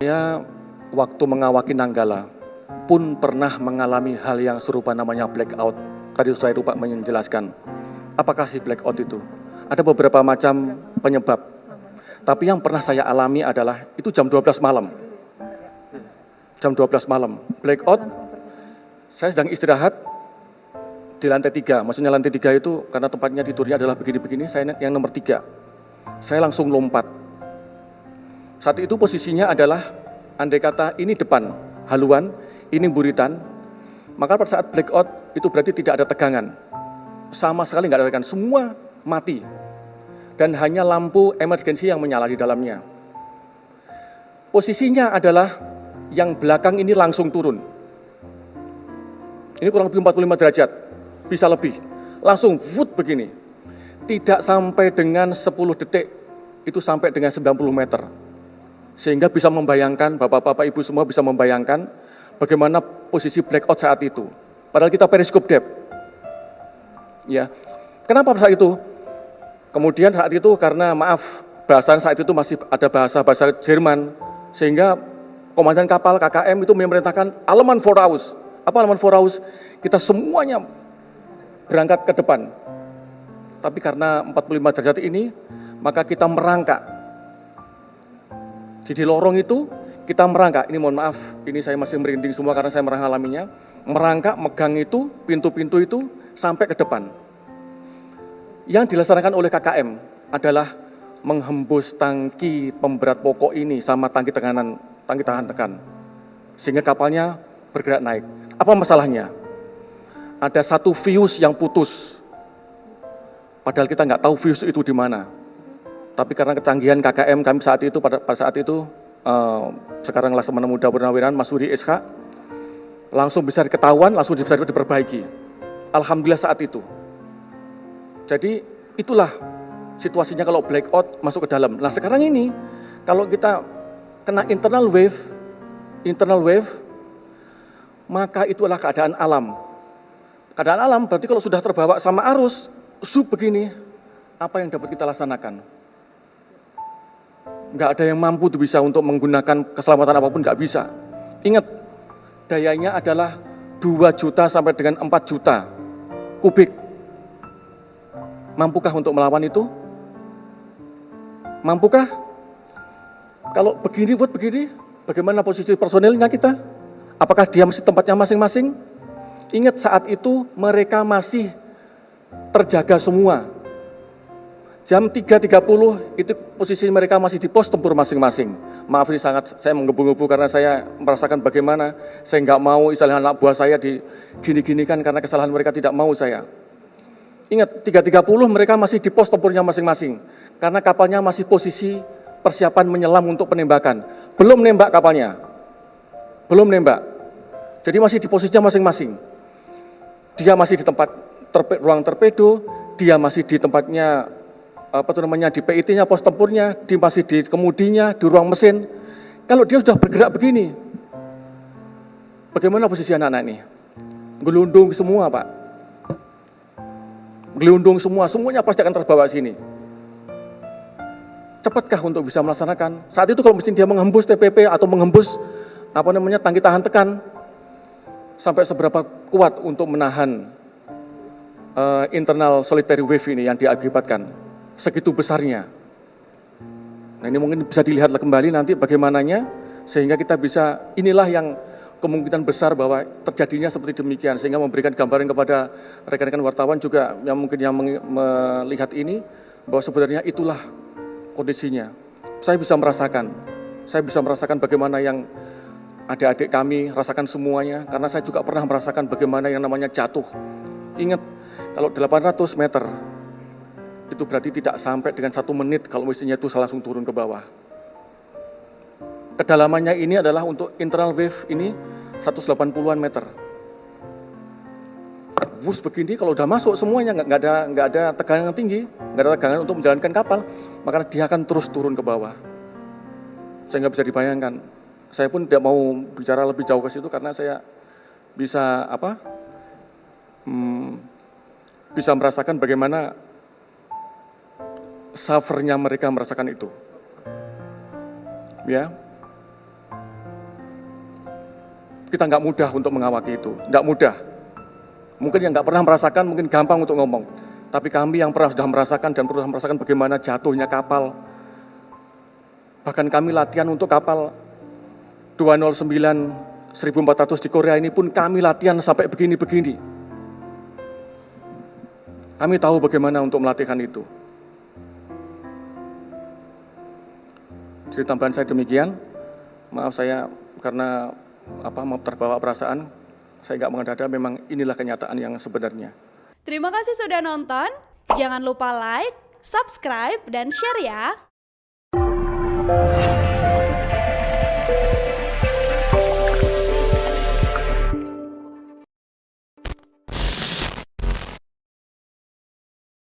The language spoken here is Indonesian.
Saya waktu mengawaki Nanggala pun pernah mengalami hal yang serupa, namanya blackout. Tadi saya lupa menjelaskan. Apakah si blackout itu? Ada beberapa macam penyebab. Tapi yang pernah saya alami adalah itu jam 12 malam. Jam 12 malam. Blackout, saya sedang istirahat di lantai 3. Maksudnya lantai 3 itu karena tempatnya tidurnya adalah begini-begini, saya yang nomor 3. Saya langsung lompat. Saat itu posisinya adalah, andai kata ini depan, haluan, ini buritan, maka pada saat blackout itu berarti tidak ada tegangan. Sama sekali nggak ada tegangan, semua mati. Dan hanya lampu emergency yang menyala di dalamnya. Posisinya adalah yang belakang ini langsung turun. Ini kurang lebih 45 derajat, bisa lebih. Langsung wood begini. Tidak sampai dengan 10 detik, itu sampai dengan 90 meter. Sehingga bisa membayangkan, bapak-bapak ibu semua bisa membayangkan bagaimana posisi blackout saat itu. Padahal kita periskop depth. Ya. Kenapa saat itu? Kemudian saat itu karena maaf, bahasan saat itu masih ada bahasa Jerman, sehingga komandan kapal KKM itu memerintahkan Aleman Voraus. Apa Aleman Voraus? Kita semuanya berangkat ke depan. Tapi karena 45 derajat ini, maka kita merangkak. Di lorong itu kita merangkak, ini mohon maaf, ini saya masih merinding semua karena saya mengalaminya. Merangkak, megang itu, pintu-pintu itu sampai ke depan. Yang dilaksanakan oleh KKM adalah menghembus tangki pemberat pokok ini sama tangki tahan tekan. Sehingga kapalnya bergerak naik. Apa masalahnya? Ada satu fuse yang putus. Padahal kita nggak tahu fuse itu di mana. Tapi karena kecanggihan KKM kami saat itu, pada saat itu, sekarang Laksamana Muda Purnawirawan Mas Suri SH, langsung bisa ketahuan, langsung bisa diperbaiki. Alhamdulillah saat itu. Jadi itulah situasinya kalau blackout masuk ke dalam. Nah sekarang ini, kalau kita kena internal wave, maka itu adalah keadaan alam. Keadaan alam berarti kalau sudah terbawa sama arus, begini, apa yang dapat kita laksanakan? Nggak ada yang mampu tuh bisa untuk menggunakan keselamatan apapun, nggak bisa. Ingat, dayanya adalah 2 juta sampai dengan 4 juta kubik. Mampukah untuk melawan itu? Mampukah? Kalau begini, bagaimana posisi personilnya kita? Apakah dia masih tempatnya masing-masing? Ingat saat itu mereka masih terjaga semua. Jam 3.30 itu posisi mereka masih di pos tempur masing-masing. Maaf ini sangat saya menggebu-gebu karena saya merasakan bagaimana saya nggak mau istilah anak buah saya digini-ginikan karena kesalahan mereka tidak mau saya. Ingat 3.30 mereka masih di pos tempurnya masing-masing karena kapalnya masih posisi persiapan menyelam untuk penembakan. Belum nembak kapalnya. Belum nembak. Jadi masih di posisinya masing-masing. Dia masih di tempat ruang torpedo, dia masih di tempatnya di PIT-nya, pos tempurnya, masih di kemudinya, di ruang mesin. Kalau dia sudah bergerak begini, bagaimana posisi anak-anak ini? Gelundung semua, Pak. Gelundung semua, semuanya pasti akan terbawa sini. Cepatkah untuk bisa melaksanakan? Saat itu kalau mesin dia menghembus TPP atau menghembus tangki tahan tekan, sampai seberapa kuat untuk menahan internal solitary wave ini yang diakibatkan? Segitu besarnya. Nah ini mungkin bisa dilihat kembali nanti bagaimananya, sehingga kita bisa, inilah yang kemungkinan besar bahwa terjadinya seperti demikian, sehingga memberikan gambaran kepada rekan-rekan wartawan juga yang mungkin yang melihat ini, bahwa sebenarnya itulah kondisinya. Saya bisa merasakan bagaimana yang adik-adik kami rasakan semuanya, karena saya juga pernah merasakan bagaimana yang namanya jatuh. Ingat, kalau 800 meter, itu berarti tidak sampai dengan 1 menit kalau mesinnya itu langsung turun ke bawah. Kedalamannya ini adalah untuk internal wave ini 180-an meter. Bus begini kalau udah masuk semuanya nggak ada tegangan yang tinggi, nggak ada tegangan untuk menjalankan kapal, maka dia akan terus turun ke bawah. Saya nggak bisa dibayangkan. Saya pun tidak mau bicara lebih jauh ke situ karena saya bisa bisa merasakan bagaimana suffernya mereka merasakan itu. Ya. kita nggak mudah untuk mengawaki itu, nggak mudah. Mungkin yang nggak pernah merasakan mungkin gampang untuk ngomong, tapi kami yang sudah merasakan dan pernah merasakan bagaimana jatuhnya kapal. Bahkan kami latihan untuk kapal 209 1400 di Korea ini pun kami latihan sampai begini-begini. Kami tahu bagaimana untuk melatihkan itu. Jadi tambahan saya demikian. Maaf saya karena terbawa perasaan, saya nggak mengada-ada, memang inilah kenyataan yang sebenarnya. Terima kasih sudah nonton. Jangan lupa like, subscribe, dan share ya.